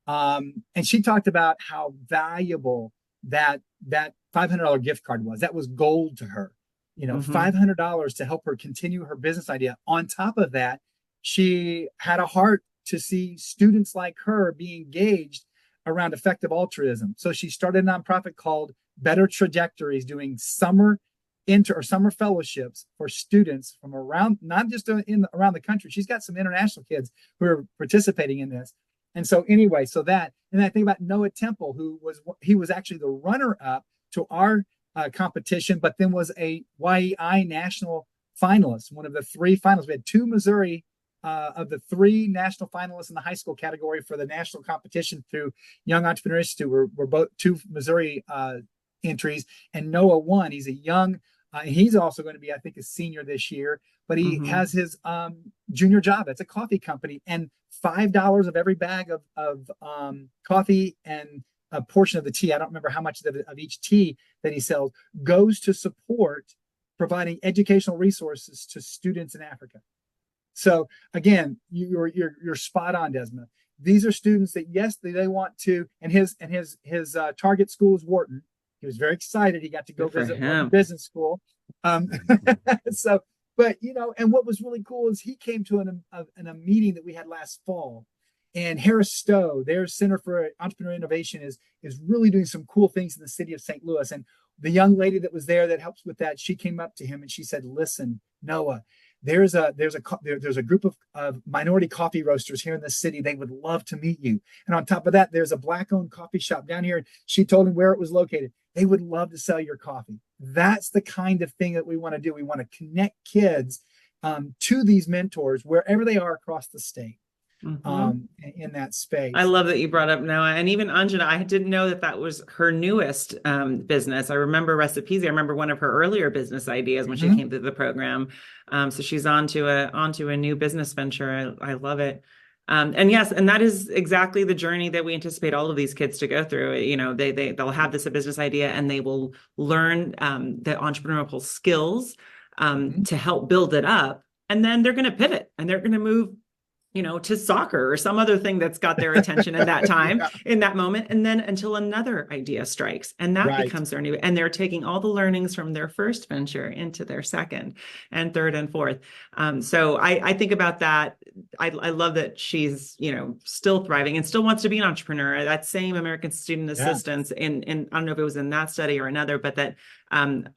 And she talked about how valuable that $500 gift card was. That was gold to her. $500 to help her continue her business idea. On top of that, she had a heart to see students like her be engaged around effective altruism. So she started a nonprofit called Better Trajectories, doing summer fellowships for students from around, not just around the country. She's got some international kids who are participating in this. And so anyway, and I think about Noah Temple, he was actually the runner-up to our competition, but then was a YEI national finalist, one of the 3 finalists. We had 2 Missouri of the 3 national finalists in the high school category for the national competition through Young Entrepreneurial Institute were both 2 Missouri entries, and Noah won. He's a young, he's also going to be, I think, a senior this year, but he has his junior job. It's a coffee company, and $5 of every bag of coffee and a portion of the tea, I don't remember how much of each tea that he sells, goes to support providing educational resources to students in Africa. So again, you're spot on, Desma. These are students that, yes, they want to, and his target school is Wharton. He was very excited. He got to go visit Wharton Business School. But and what was really cool is he came to a meeting that we had last fall, and Harris Stowe, their Center for Entrepreneurial Innovation, is really doing some cool things in the city of St. Louis. And the young lady that was there that helps with that, she came up to him and she said, "Listen, Noah, there's a group of minority coffee roasters here in the city. They would love to meet you. And on top of that, there's a Black-owned coffee shop down here." She told him where it was located. "They would love to sell your coffee." That's the kind of thing that we want to do. We want to connect kids to these mentors wherever they are across the state. In that space. I love that you brought up Noah, and even Anjana. I didn't know that was her newest business. I remember Recipes. I remember one of her earlier business ideas when she came through the program. So she's onto a new business venture. I love it. And yes, and that is exactly the journey that we anticipate all of these kids to go through. They'll have this a business idea, and they will learn the entrepreneurial skills to help build it up, and then they're going to pivot and they're going to move to soccer or some other thing that's got their attention at that time, in that moment. And then until another idea strikes, and that becomes their new, and they're taking all the learnings from their first venture into their second and third and fourth. So I think about that. I love that she's, still thriving and still wants to be an entrepreneur. That same American Student Assistance, and I don't know if it was in that study or another, but that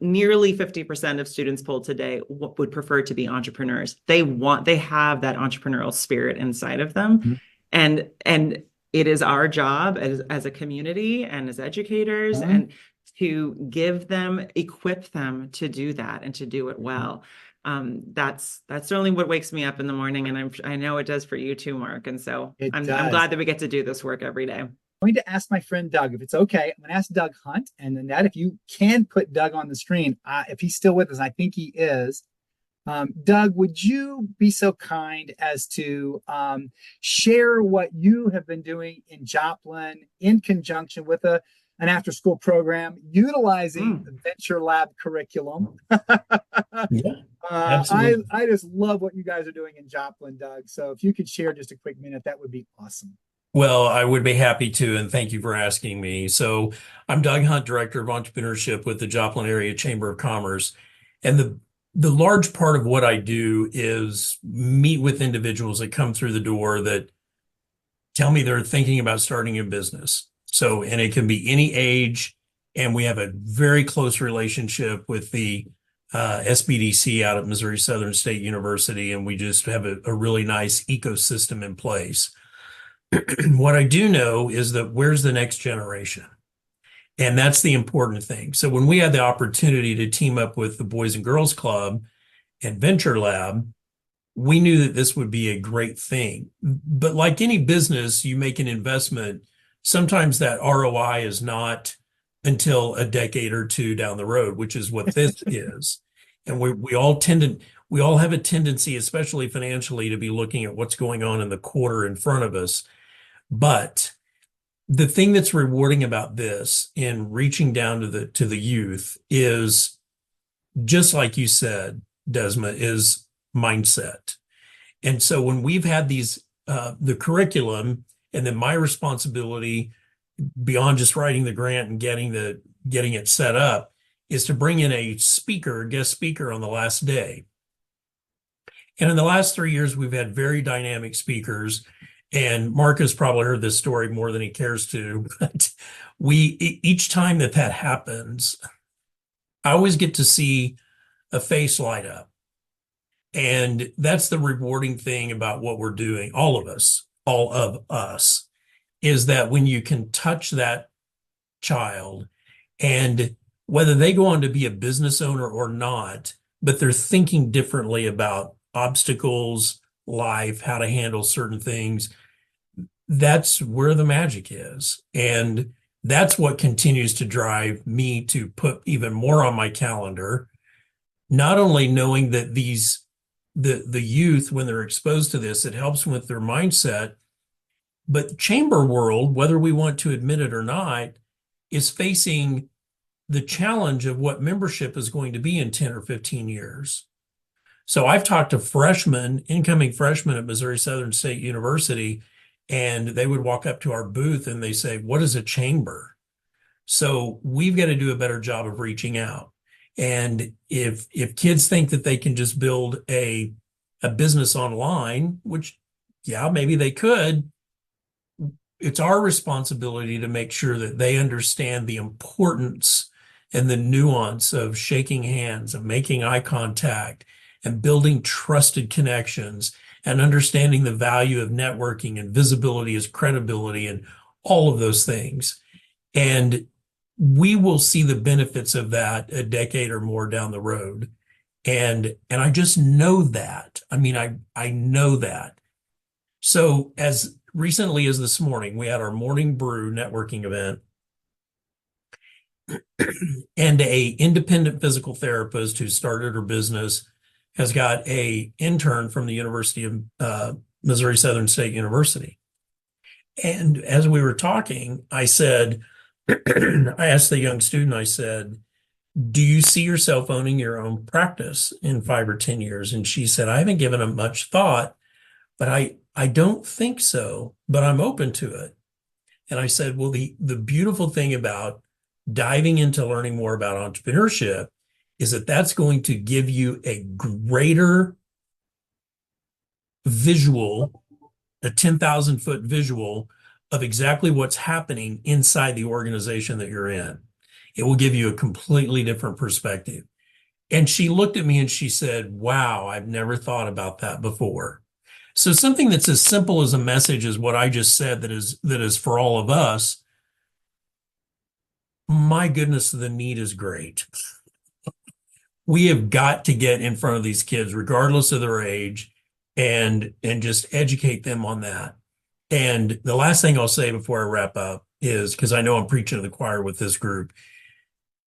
Nearly 50% of students polled today would prefer to be entrepreneurs. They have that entrepreneurial spirit inside of them. Mm-hmm. And it is our job as a community and as educators Mm-hmm. and to equip them to do that and to do it well. That's certainly what wakes me up in the morning, and I know it does for you too, Mark. And so I'm glad that we get to do this work every day. I'm going to ask my friend Doug, if it's okay. I'm going to ask Doug Hunt, and then if you can put Doug on the screen, if he's still with us, I think he is. Doug, would you be so kind as to share what you have been doing in Joplin in conjunction with an after-school program utilizing the VentureLab curriculum? Yeah, absolutely. I just love what you guys are doing in Joplin, Doug. So if you could share just a quick minute, that would be awesome. Well, I would be happy to, and thank you for asking me. So I'm Doug Hunt, Director of Entrepreneurship with the Joplin Area Chamber of Commerce. And the large part of what I do is meet with individuals that come through the door that tell me they're thinking about starting a business. So, and it can be any age, and we have a very close relationship with the SBDC out at Missouri Southern State University, and we just have a really nice ecosystem in place. What I do know is that where's the next generation? And that's the important thing. So when we had the opportunity to team up with the Boys and Girls Club and VentureLab, we knew that this would be a great thing. But like any business, you make an investment, sometimes that ROI is not until a decade or two down the road, which is what this is. And we all have a tendency, especially financially, to be looking at what's going on in the quarter in front of us. But the thing that's rewarding about this in reaching down to the youth is, just like you said, Desma, is mindset. And so when we've had these, the curriculum, and then my responsibility beyond just writing the grant and getting it set up is to bring in a guest speaker on the last day. And in the last 3 years, we've had very dynamic speakers. And Mark has probably heard this story more than he cares to, but each time that happens, I always get to see a face light up. And that's the rewarding thing about what we're doing, all of us, is that when you can touch that child, and whether they go on to be a business owner or not, but they're thinking differently about obstacles, life, how to handle certain things, that's where the magic is. And that's what continues to drive me to put even more on my calendar, not only knowing that the youth, when they're exposed to this, it helps them with their mindset, but chamber world, whether we want to admit it or not, is facing the challenge of what membership is going to be in 10 or 15 years. So I've talked to incoming freshmen at Missouri Southern State University, and they would walk up to our booth and they say, "What is a chamber?" So we've got to do a better job of reaching out. And if kids think that they can just build a business online, which, yeah, maybe they could, it's our responsibility to make sure that they understand the importance and the nuance of shaking hands, of making eye contact, and building trusted connections, and understanding the value of networking and visibility as credibility and all of those things. And we will see the benefits of that a decade or more down the road. And I just know that. I mean, I know that. So as recently as this morning, we had our morning brew networking event, and a independent physical therapist who started her business has got a intern from the University of Missouri Southern State University. And as we were talking, I said, I asked the young student, I said, "Do you see yourself owning your own practice in 5 or 10 years? And she said, "I haven't given it much thought, but I don't think so, but I'm open to it." And I said, well, the beautiful thing about diving into learning more about entrepreneurship is that that's going to give you a greater visual, a 10,000-foot visual of exactly what's happening inside the organization that you're in. It will give you a completely different perspective. And she looked at me and she said, wow, I've never thought about that before. So something that's as simple as a message as what I just said that is for all of us. My goodness, the need is great. We have got to get in front of these kids, regardless of their age, and just educate them on that. And the last thing I'll say before I wrap up is, because I know I'm preaching to the choir with this group,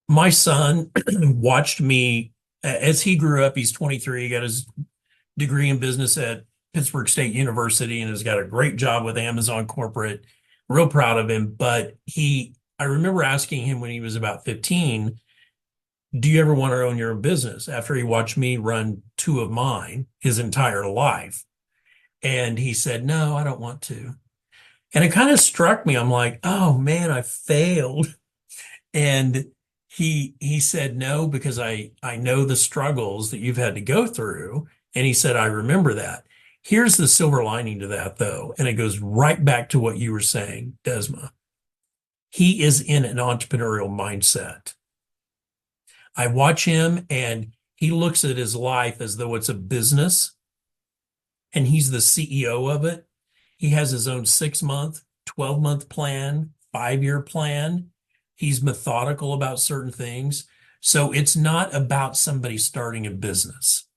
my son watched me as he grew up. He's 23, he got his degree in business at Pittsburgh State University and has got a great job with Amazon corporate. Real proud of him. But I remember asking him when he was about 15, do you ever want to own your own business? After he watched me run 2 of mine his entire life. And he said, no, I don't want to. And it kind of struck me. I'm like, oh man, I failed. And he said, no, because I know the struggles that you've had to go through. And he said, I remember that. Here's the silver lining to that though. And it goes right back to what you were saying, Desma. He is in an entrepreneurial mindset. I watch him and he looks at his life as though it's a business and he's the CEO of it. He has his own 6-month, 12-month plan, 5-year plan. He's methodical about certain things. So it's not about somebody starting a business.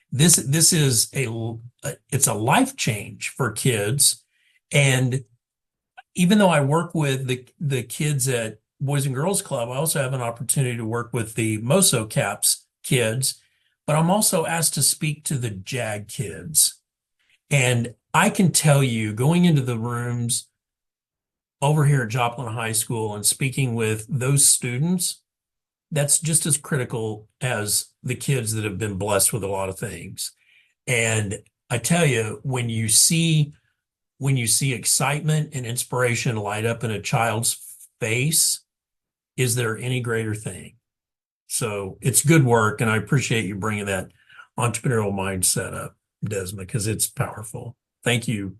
This is it's a life change for kids. And even though I work with the kids at Boys and Girls Club, I also have an opportunity to work with the MOSO CAPS kids, but I'm also asked to speak to the JAG kids. And I can tell you, going into the rooms over here at Joplin High School and speaking with those students, that's just as critical as the kids that have been blessed with a lot of things. And I tell you, when you see excitement and inspiration light up in a child's face, is there any greater thing? So it's good work, and I appreciate you bringing that entrepreneurial mindset up, Desma, because it's powerful. Thank you.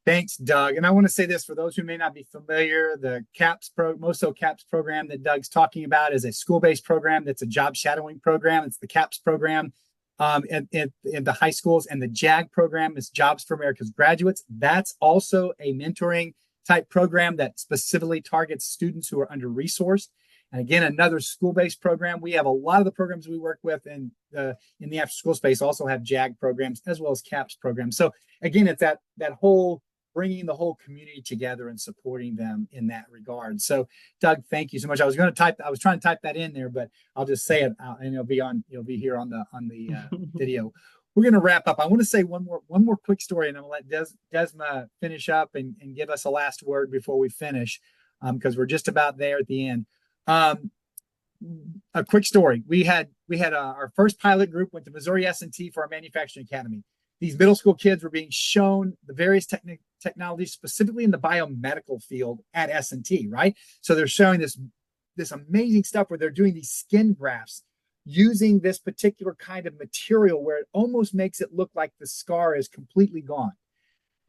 Thanks, Doug. And I want to say this for those who may not be familiar, the MOSO CAPS program that Doug's talking about is a school-based program that's a job shadowing program. It's the CAPS program in the high schools, and the JAG program is Jobs for America's Graduates. That's also a mentoring type program that specifically targets students who are under-resourced. And again, another school-based program. We have a lot of the programs we work with in the after-school space also have JAG programs as well as CAPS programs. So again, it's that whole bringing the whole community together and supporting them in that regard. So Doug, thank you so much. I was trying to type that in there, but I'll just say it and it'll be here on the video. We're going to wrap up. I want to say one more quick story, and I'm going to let Desma finish up and give us a last word before we finish, because we're just about there at the end. A quick story. We had our first pilot group went to Missouri S&T for our manufacturing academy. These middle school kids were being shown the various technologies, specifically in the biomedical field at S&T, right? So they're showing this amazing stuff where they're doing these skin grafts using this particular kind of material where it almost makes it look like the scar is completely gone.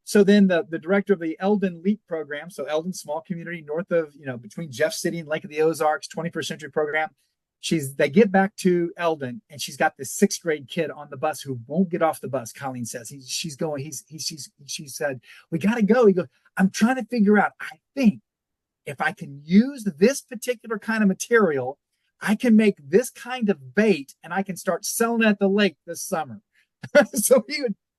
So then the director of the Eldon LEAP program, so Eldon, small community north of, between Jeff City and Lake of the Ozarks, 21st century program. They get back to Eldon and she's got this 6th grade kid on the bus who won't get off the bus. Colleen says she said, we got to go. He goes, I'm trying to figure out, I think if I can use this particular kind of material, I can make this kind of bait and I can start selling it at the lake this summer. So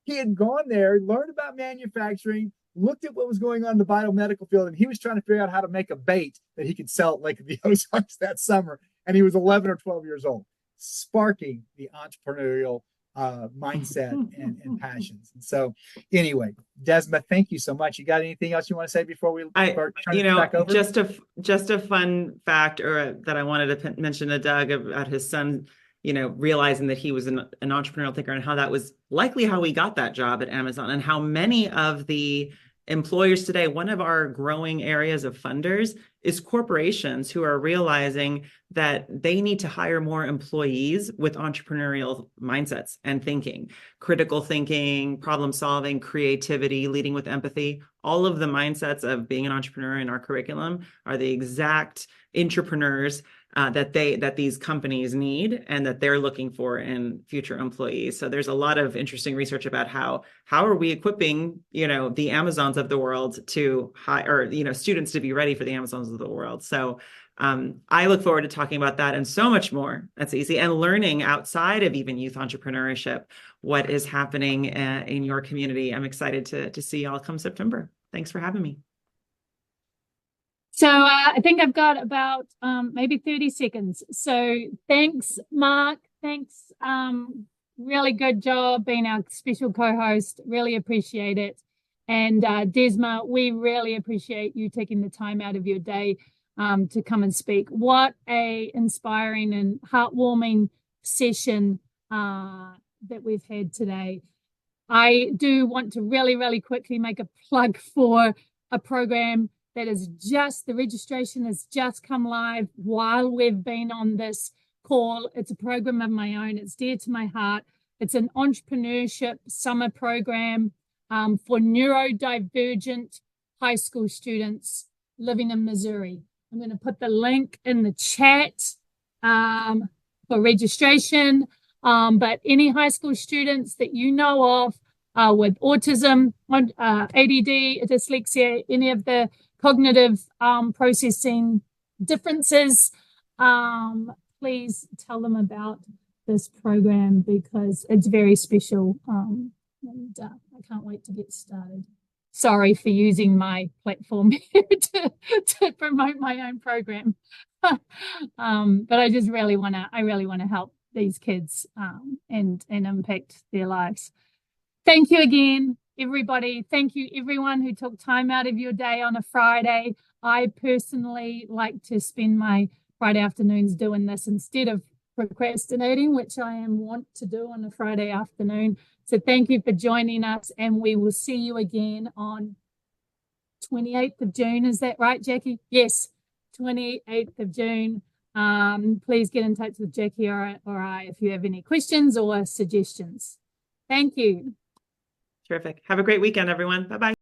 he had gone there, learned about manufacturing, looked at what was going on in the biomedical field, and he was trying to figure out how to make a bait that he could sell at Lake of the Ozarks that summer. And he was 11 or 12 years old, sparking the entrepreneurial mindset and passions. And so anyway, Desma, thank you so much. You got anything else you want to say before we start turning it back over? Just a fun fact that I wanted to mention to Doug about his son, realizing that he was an entrepreneurial thinker and how that was likely how he got that job at Amazon, and how many of the employers today, one of our growing areas of funders is corporations who are realizing that they need to hire more employees with entrepreneurial mindsets and thinking, critical thinking, problem solving, creativity, leading with empathy. All of the mindsets of being an entrepreneur in our curriculum are the exact entrepreneurs that these companies need and that they're looking for in future employees. So there's a lot of interesting research about how are we equipping, the Amazons of the world to hire, or, students to be ready for the Amazons of the world. So I look forward to talking about that and so much more at CEC, and learning outside of even youth entrepreneurship what is happening in your community. I'm excited to see y'all come September. Thanks for having me. So I think I've got about maybe 30 seconds. So thanks, Mark. Thanks. Really good job being our special co-host. Really appreciate it. And Desma, we really appreciate you taking the time out of your day to come and speak. What a inspiring and heartwarming session that we've had today. I do want to really, really quickly make a plug for a program that is the registration has just come live while we've been on this call. It's a program of my own. It's dear to my heart. It's an entrepreneurship summer program for neurodivergent high school students living in Missouri. I'm going to put the link in the chat for registration. But any high school students that you know of with autism, ADD, dyslexia, any of the cognitive processing differences, please tell them about this program because it's very special. And I can't wait to get started. Sorry for using my platform here to promote my own program. But I just really want to help these kids and impact their lives. Thank you again, everybody. Thank you, everyone who took time out of your day on a Friday. I personally like to spend my Friday afternoons doing this instead of procrastinating, which I want to do on a Friday afternoon. So thank you for joining us, and we will see you again on 28th of June. Is that right, Jackie? Yes, 28th of June. Please get in touch with Jackie or I if you have any questions or suggestions. Thank you. Terrific. Have a great weekend, everyone. Bye-bye.